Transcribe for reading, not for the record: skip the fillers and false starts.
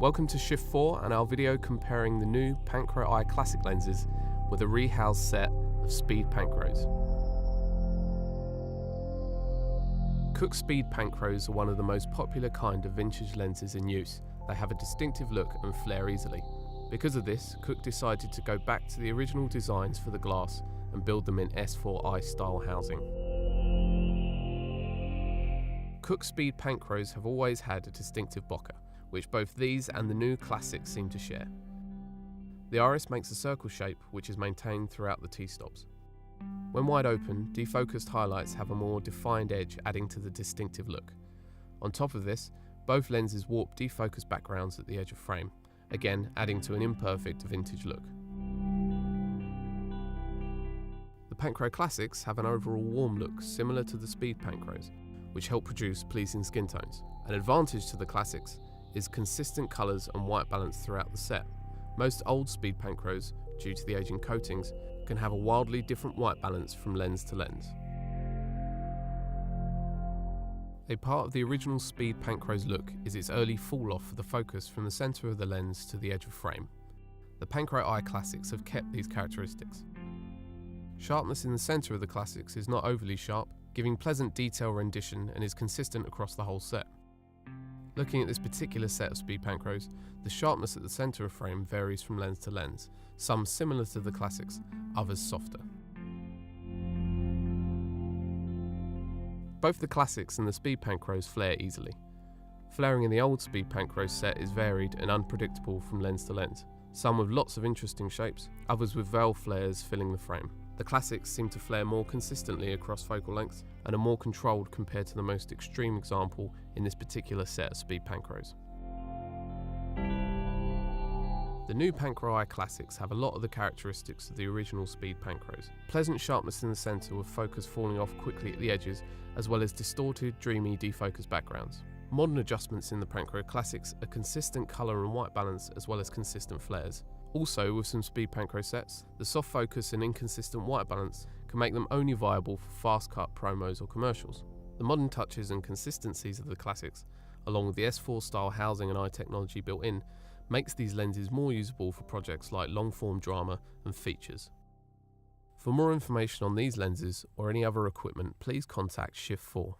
Welcome to Shift 4 and our video comparing the new Panchro Eye Classic lenses with a rehoused set of Speed Panchros. Cooke Speed Panchros are one of the most popular kind of vintage lenses in use. They have a distinctive look and flare easily. Because of this, Cooke decided to go back to the original designs for the glass and build them in S4 eye style housing. Cooke Speed Panchros have always had a distinctive bokeh, which both these and the new Classics seem to share. The iris makes a circle shape which is maintained throughout the T-stops. When wide open, defocused highlights have a more defined edge, adding to the distinctive look. On top of this, both lenses warp defocused backgrounds at the edge of frame, again adding to an imperfect vintage look. The Panchro Classics have an overall warm look similar to the Speed Panchros, which help produce pleasing skin tones. An advantage to the Classics is consistent colours and white balance throughout the set. Most old Speed Panchros, due to the aging coatings, can have a wildly different white balance from lens to lens. A part of the original Speed Panchro's look is its early fall off of the focus from the centre of the lens to the edge of frame. The Panchro Eye Classics have kept these characteristics. Sharpness in the centre of the Classics is not overly sharp, giving pleasant detail rendition and is consistent across the whole set. Looking at this particular set of Speed Panchros, the sharpness at the centre of frame varies from lens to lens, some similar to the Classics, others softer. Both the Classics and the Speed Panchros flare easily. Flaring in the old Speed Panchro set is varied and unpredictable from lens to lens, some with lots of interesting shapes, others with veil flares filling the frame. The Classics seem to flare more consistently across focal lengths and are more controlled compared to the most extreme example in this particular set of Speed Panchros. The new Panchro Eye Classics have a lot of the characteristics of the original Speed Panchros. Pleasant sharpness in the centre with focus falling off quickly at the edges, as well as distorted, dreamy, defocused backgrounds. Modern adjustments in the Panchro Classics are consistent colour and white balance as well as consistent flares. Also, with some Speed Panchro sets, the soft focus and inconsistent white balance can make them only viable for fast-cut promos or commercials. The modern touches and consistencies of the Classics, along with the S4 style housing and eye technology built in, makes these lenses more usable for projects like long-form drama and features. For more information on these lenses or any other equipment, please contact Shift 4.